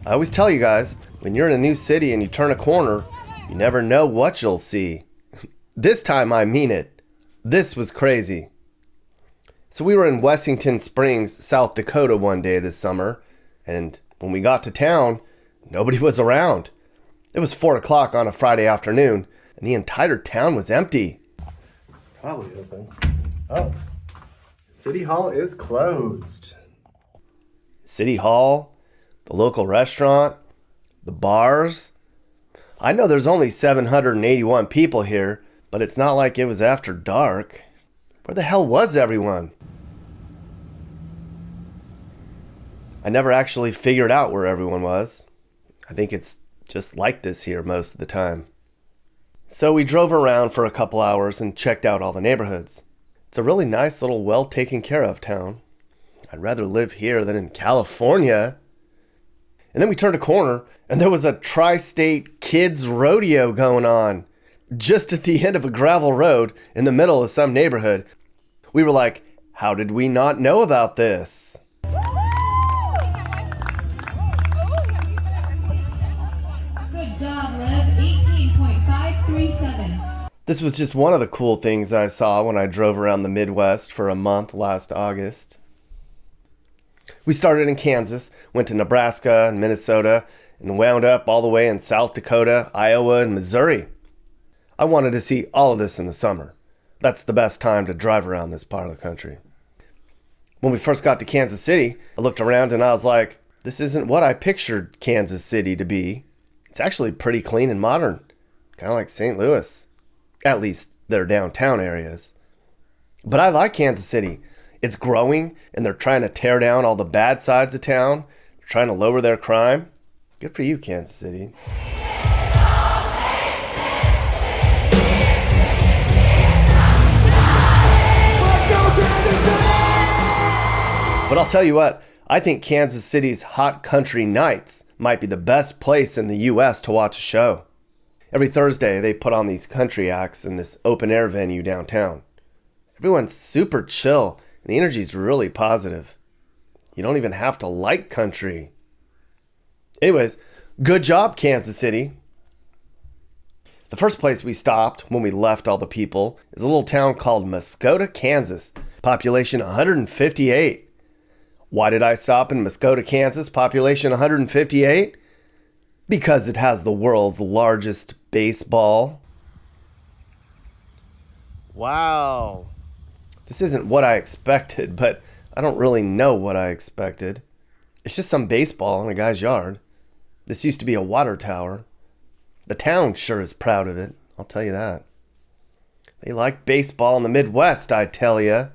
I always tell you guys, when you're in a new city and you turn a corner, you never know what you'll see. This time I mean it. This was crazy. So we were in Wessington Springs, South Dakota one day this summer, and when we got to town, nobody was around. It was 4 o'clock on a Friday afternoon, and the entire town was empty. Probably open. Oh, City Hall is closed. City Hall, the local restaurant, the bars. I know there's only 781 people here, but it's not like it was after dark. Where the hell was everyone? I never actually figured out where everyone was. I think it's just like this here most of the time. So we drove around for a couple hours and checked out all the neighborhoods. It's a really nice little well taken care of town. I'd rather live here than in California. And then we turned a corner and there was a tri-state kids rodeo going on. Just at the end of a gravel road in the middle of some neighborhood. We were like, how did we not know about this? Good job, Liv. 18.537. This was just one of the cool things I saw when I drove around the Midwest for a month last August. We started in Kansas, went to Nebraska and Minnesota, and wound up all the way in South Dakota, Iowa, and Missouri. I wanted to see all of this in the summer. That's the best time to drive around this part of the country. When we first got to Kansas City, I looked around and I was like, this isn't what I pictured Kansas City to be. It's actually pretty clean and modern, kind of like St. Louis. At least their downtown areas. But I like Kansas City. It's growing and they're trying to tear down all the bad sides of town. They're trying to lower their crime. Good for you, Kansas City. But I'll tell you what, I think Kansas City's Hot Country Nights might be the best place in the U.S. to watch a show. Every Thursday, they put on these country acts in this open-air venue downtown. Everyone's super chill, and the energy's really positive. You don't even have to like country. Anyways, good job, Kansas City. The first place we stopped when we left all the people is a little town called Muskota, Kansas. Population 158. Why did I stop in Muskota, Kansas? Population 158? Because it has the world's largest baseball. Wow. This isn't what I expected, but I don't really know what I expected. It's just some baseball in a guy's yard. This used to be a water tower. The town sure is proud of it, I'll tell you that. They like baseball in the Midwest, I tell ya.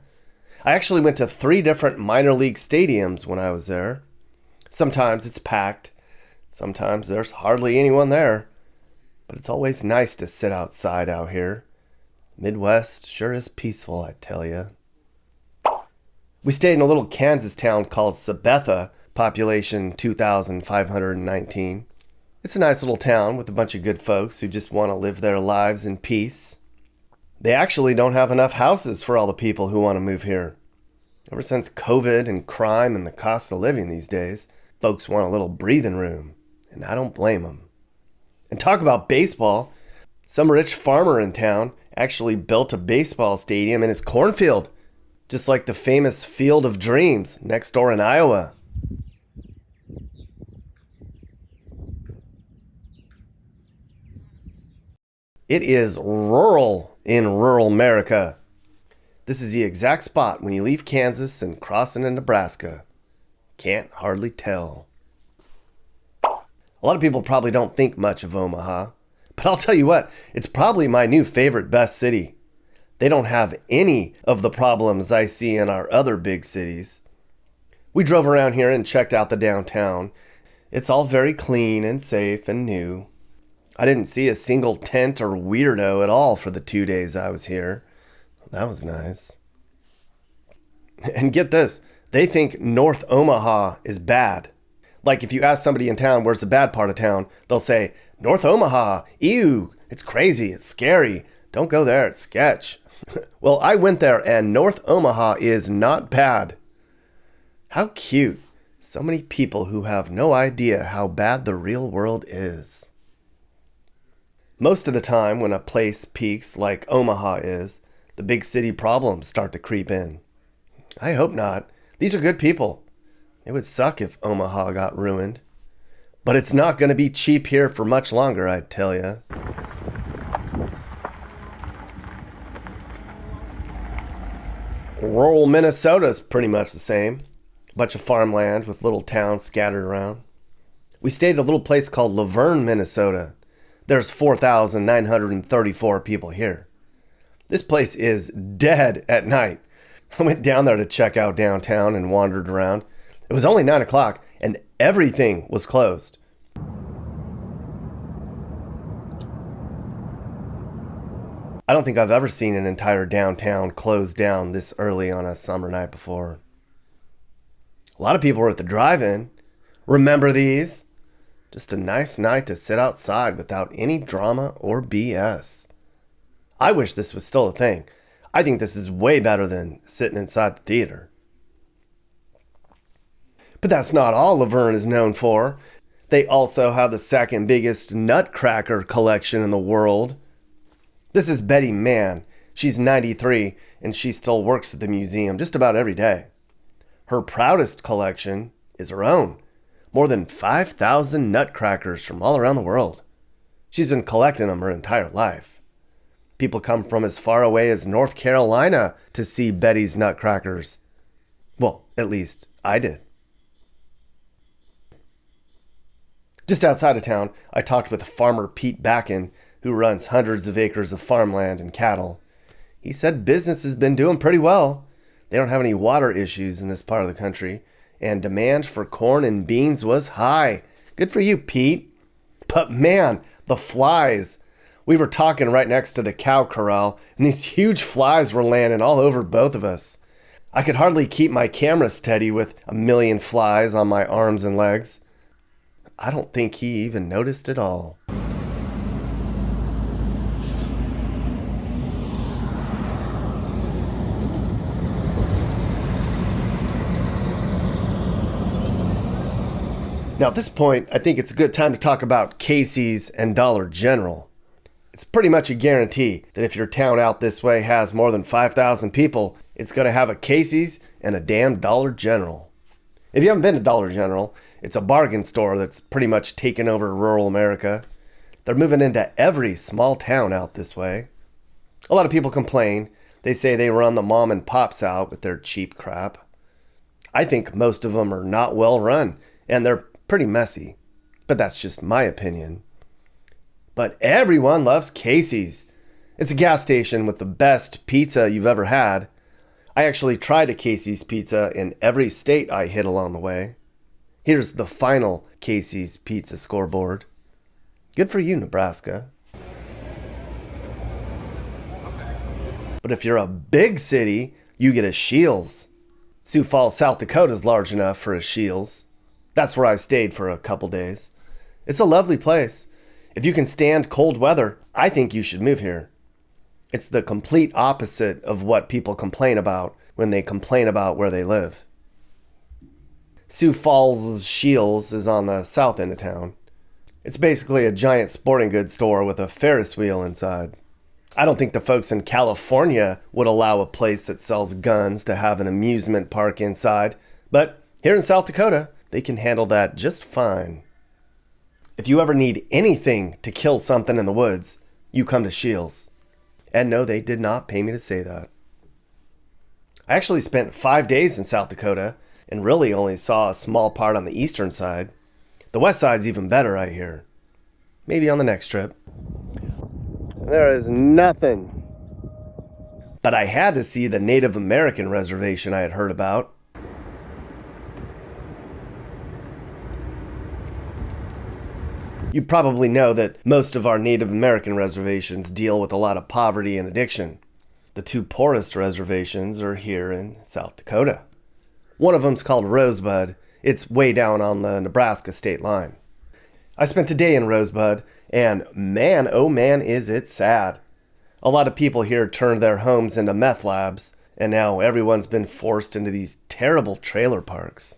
I actually went to 3 different minor league stadiums when I was there. Sometimes it's packed. Sometimes there's hardly anyone there. But it's always nice to sit outside out here. Midwest sure is peaceful, I tell ya. We stayed in a little Kansas town called Sabetha, population 2,519. It's a nice little town with a bunch of good folks who just want to live their lives in peace. They actually don't have enough houses for all the people who want to move here. Ever since COVID and crime and the cost of living these days, folks want a little breathing room, and I don't blame them. And talk about baseball. Some rich farmer in town actually built a baseball stadium in his cornfield, just like the famous Field of Dreams next door in Iowa. It is rural in rural America. This is the exact spot when you leave Kansas and cross into Nebraska. Can't hardly tell. A lot of people probably don't think much of Omaha, but I'll tell you what, it's probably my new favorite best city. They don't have any of the problems I see in our other big cities. We drove around here and checked out the downtown. It's all very clean and safe and new. I didn't see a single tent or weirdo at all for the 2 days I was here. That was nice. And get this, they think North Omaha is bad. Like if you ask somebody in town where's the bad part of town, they'll say, North Omaha, ew, it's crazy, it's scary. Don't go there, it's sketch. Well, I went there and North Omaha is not bad. How cute. So many people who have no idea how bad the real world is. Most of the time when a place peaks like Omaha is, the big city problems start to creep in. I hope not. These are good people. It would suck if Omaha got ruined. But it's not going to be cheap here for much longer, I tell you. Rural Minnesota's pretty much the same. A bunch of farmland with little towns scattered around. We stayed at a little place called Laverne, Minnesota. There's 4,934 people here. This place is dead at night. I went down there to check out downtown and wandered around. It was only 9 o'clock and everything was closed. I don't think I've ever seen an entire downtown closed down this early on a summer night before. A lot of people were at the drive-in. Remember these? Just a nice night to sit outside without any drama or BS. I wish this was still a thing. I think this is way better than sitting inside the theater. But that's not all Laverne is known for. They also have the second biggest nutcracker collection in the world. This is Betty Mann. She's 93 and she still works at the museum just about every day. Her proudest collection is her own. More than 5,000 nutcrackers from all around the world. She's been collecting them her entire life. People come from as far away as North Carolina to see Betty's nutcrackers. Well, at least I did. Just outside of town, I talked with farmer Pete Backen, who runs hundreds of acres of farmland and cattle. He said business has been doing pretty well. They don't have any water issues in this part of the country, and demand for corn and beans was high. Good for you, Pete. But man, the flies. We were talking right next to the cow corral, and these huge flies were landing all over both of us. I could hardly keep my camera steady with a million flies on my arms and legs. I don't think he even noticed at all. Now at this point, I think it's a good time to talk about Casey's and Dollar General. It's pretty much a guarantee that if your town out this way has more than 5,000 people, it's going to have a Casey's and a damn Dollar General. If you haven't been to Dollar General, it's a bargain store that's pretty much taken over rural America. They're moving into every small town out this way. A lot of people complain. They say they run the mom and pops out with their cheap crap. I think most of them are not well run, and they're pretty messy, but that's just my opinion. But everyone loves Casey's. It's a gas station with the best pizza you've ever had. I actually tried a Casey's pizza in every state I hit along the way. Here's the final Casey's pizza scoreboard. Good for you, Nebraska. But if you're a big city, you get a Shields. Sioux Falls, South Dakota is large enough for a Shields. That's where I stayed for a couple days. It's a lovely place. If you can stand cold weather, I think you should move here. It's the complete opposite of what people complain about when they complain about where they live. Sioux Falls Shields is on the south end of town. It's basically a giant sporting goods store with a Ferris wheel inside. I don't think the folks in California would allow a place that sells guns to have an amusement park inside, but here in South Dakota, they can handle that just fine. If you ever need anything to kill something in the woods, you come to Shields. And no, they did not pay me to say that. I actually spent 5 days in South Dakota and really only saw a small part on the eastern side. The west side's even better, I hear. Maybe on the next trip. There is nothing. But I had to see the Native American reservation I had heard about. You probably know that most of our Native American reservations deal with a lot of poverty and addiction. The two poorest reservations are here in South Dakota. One of them's called Rosebud. It's way down on the Nebraska state line. I spent a day in Rosebud, and man, oh man, is it sad. A lot of people here turned their homes into meth labs, and now everyone's been forced into these terrible trailer parks.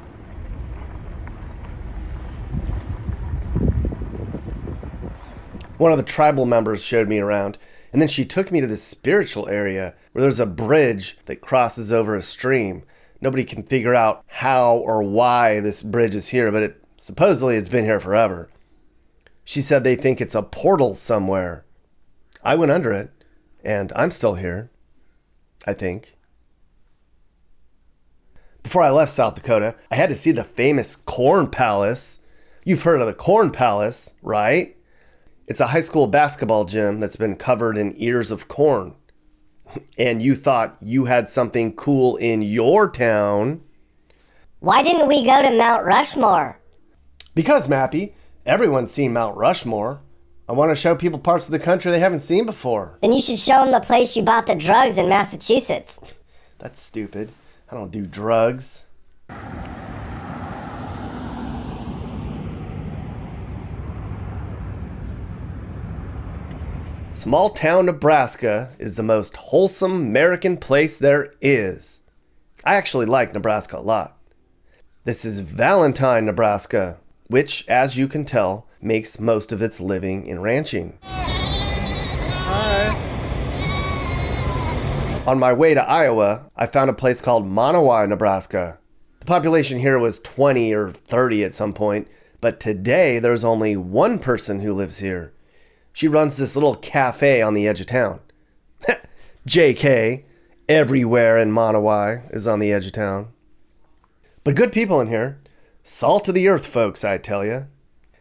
One of the tribal members showed me around, and then she took me to this spiritual area where there's a bridge that crosses over a stream. Nobody can figure out how or why this bridge is here, but supposedly it's been here forever. She said they think it's a portal somewhere. I went under it, and I'm still here, I think. Before I left South Dakota, I had to see the famous Corn Palace. You've heard of the Corn Palace, right? It's a high school basketball gym that's been covered in ears of corn. And you thought you had something cool in your town. Why didn't we go to Mount Rushmore? Because, Mappy, everyone's seen Mount Rushmore. I want to show people parts of the country they haven't seen before. Then you should show them the place you bought the drugs in Massachusetts. That's stupid. I don't do drugs. Small town Nebraska is the most wholesome American place there is. I actually like Nebraska a lot. This is Valentine, Nebraska, which, as you can tell, makes most of its living in ranching. Hi. On my way to Iowa, I found a place called Monowai, Nebraska. The population here was 20 or 30 at some point, but today there's only one person who lives here. She runs this little cafe on the edge of town. JK, everywhere in Monowai is on the edge of town. But good people in here. Salt of the earth folks, I tell ya.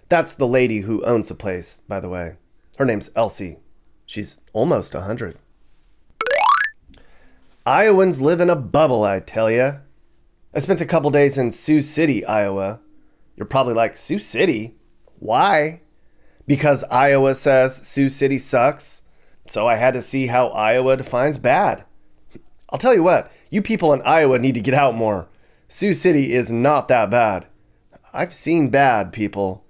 That's the lady who owns the place, by the way. Her name's Elsie. She's almost 100. Iowans live in a bubble, I tell ya. I spent a couple days in Sioux City, Iowa. You're probably like, Sioux City? Why? Because Iowa says Sioux City sucks, so I had to see how Iowa defines bad. I'll tell you what, you people in Iowa need to get out more. Sioux City is not that bad. I've seen bad, people.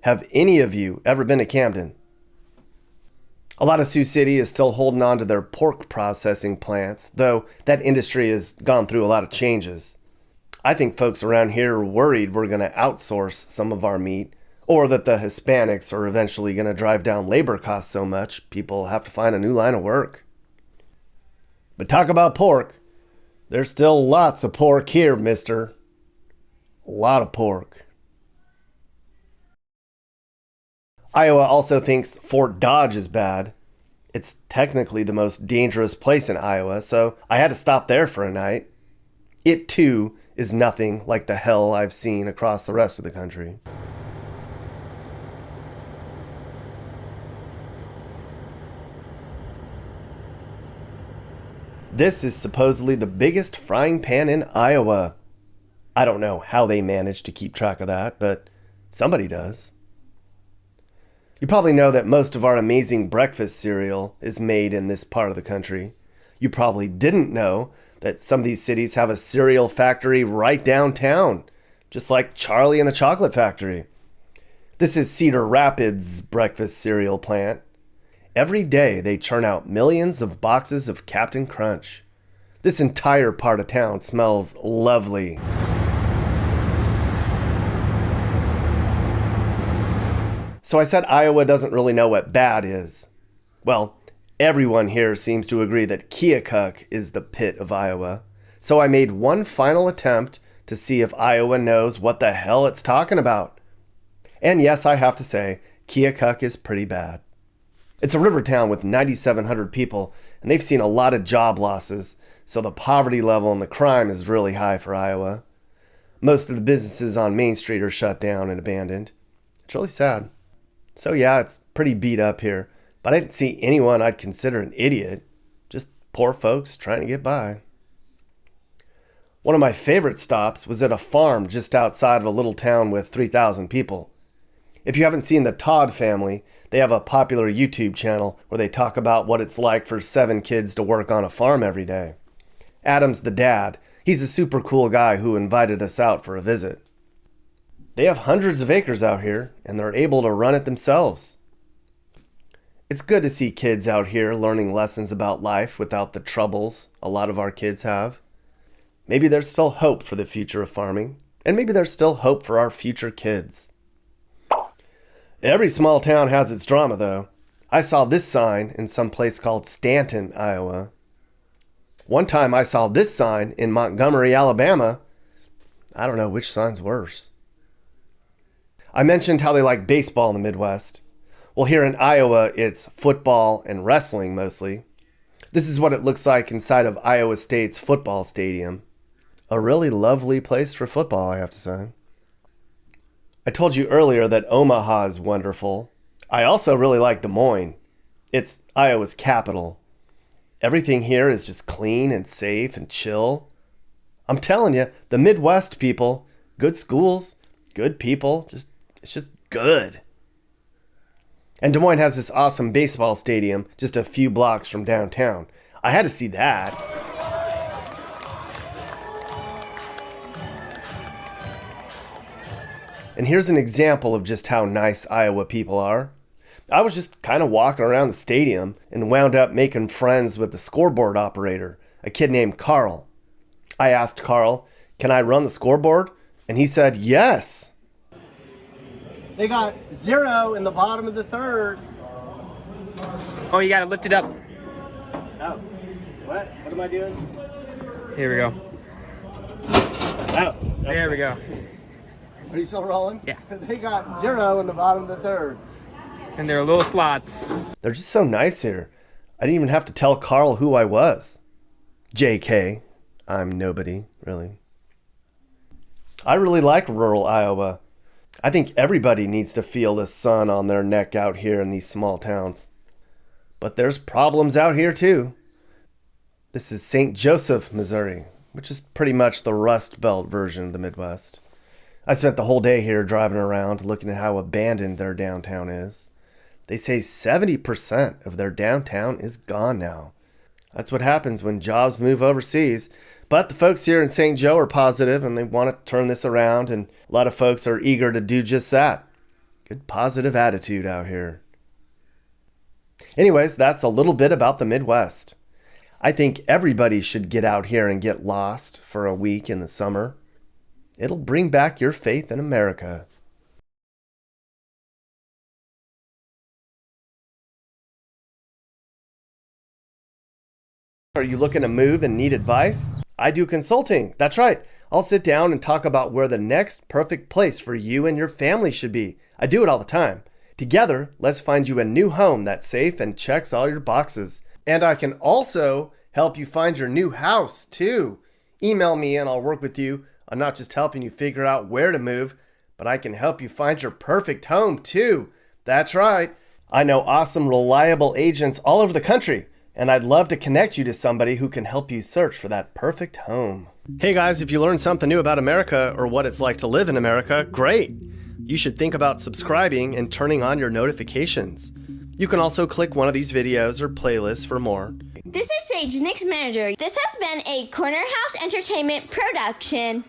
Have any of you ever been to Camden? A lot of Sioux City is still holding on to their pork processing plants, though that industry has gone through a lot of changes. I think folks around here are worried we're going to outsource some of our meat, or that the Hispanics are eventually going to drive down labor costs so much people have to find a new line of work. But talk about pork. There's still lots of pork here, mister. A lot of pork. Iowa also thinks Fort Dodge is bad. It's technically the most dangerous place in Iowa, so I had to stop there for a night. It, too, is nothing like the hell I've seen across the rest of the country. This is supposedly the biggest frying pan in Iowa. I don't know how they manage to keep track of that, but somebody does. You probably know that most of our amazing breakfast cereal is made in this part of the country. You probably didn't know that some of these cities have a cereal factory right downtown, just like Charlie and the Chocolate Factory. This is Cedar Rapids' breakfast cereal plant. Every day they churn out millions of boxes of Captain Crunch. This entire part of town smells lovely. So I said Iowa doesn't really know what bad is. Well, everyone here seems to agree that Keokuk is the pit of Iowa. So I made one final attempt to see if Iowa knows what the hell it's talking about. And yes, I have to say, Keokuk is pretty bad. It's a river town with 9,700 people, and they've seen a lot of job losses, so the poverty level and the crime is really high for Iowa. Most of the businesses on Main Street are shut down and abandoned. It's really sad. So yeah, it's pretty beat up here, but I didn't see anyone I'd consider an idiot. Just poor folks trying to get by. One of my favorite stops was at a farm just outside of a little town with 3,000 people. If you haven't seen the Todd family, they have a popular YouTube channel where they talk about what it's like for 7 kids to work on a farm every day. Adam's the dad. He's a super cool guy who invited us out for a visit. They have hundreds of acres out here, and they're able to run it themselves. It's good to see kids out here learning lessons about life without the troubles a lot of our kids have. Maybe there's still hope for the future of farming, and maybe there's still hope for our future kids. Every small town has its drama, though. I saw this sign in some place called Stanton, Iowa. One time I saw this sign in Montgomery, Alabama. I don't know which sign's worse. I mentioned how they like baseball in the Midwest. Well, here in Iowa, it's football and wrestling mostly. This is what it looks like inside of Iowa State's football stadium. A really lovely place for football, I have to say. I told you earlier that Omaha is wonderful. I also really like Des Moines. It's Iowa's capital. Everything here is just clean and safe and chill. I'm telling you, the Midwest people, good schools, good people, it's just good. And Des Moines has this awesome baseball stadium just a few blocks from downtown. I had to see that. And here's an example of just how nice Iowa people are. I was just kind of walking around the stadium and wound up making friends with the scoreboard operator, a kid named Carl. I asked Carl, "Can I run the scoreboard?" And he said, "Yes." They got 0 in the bottom of the third. Oh, you gotta lift it up. Oh, what? What am I doing? Here we go. Oh, okay. There we go. Are you still rolling? Yeah. They got 0 in the bottom of the third. And there are little slots. They're just so nice here. I didn't even have to tell Carl who I was. JK. I'm nobody, really. I really like rural Iowa. I think everybody needs to feel the sun on their neck out here in these small towns. But there's problems out here too. This is St. Joseph, Missouri, which is pretty much the Rust Belt version of the Midwest. I spent the whole day here driving around looking at how abandoned their downtown is. They say 70% of their downtown is gone now. That's what happens when jobs move overseas. But the folks here in St. Joe are positive and they want to turn this around, and a lot of folks are eager to do just that. Good positive attitude out here. Anyways, that's a little bit about the Midwest. I think everybody should get out here and get lost for a week in the summer. It'll bring back your faith in America. Are you looking to move and need advice? I do consulting. That's right. I'll sit down and talk about where the next perfect place for you and your family should be. I do it all the time. Together, let's find you a new home that's safe and checks all your boxes. And I can also help you find your new house, too. Email me and I'll work with you. I'm not just helping you figure out where to move, but I can help you find your perfect home, too. That's right. I know awesome, reliable agents all over the country, and I'd love to connect you to somebody who can help you search for that perfect home. Hey guys, if you learned something new about America or what it's like to live in America, great. You should think about subscribing and turning on your notifications. You can also click one of these videos or playlists for more. This is Sage, Nick's manager. This has been a Corner House Entertainment production.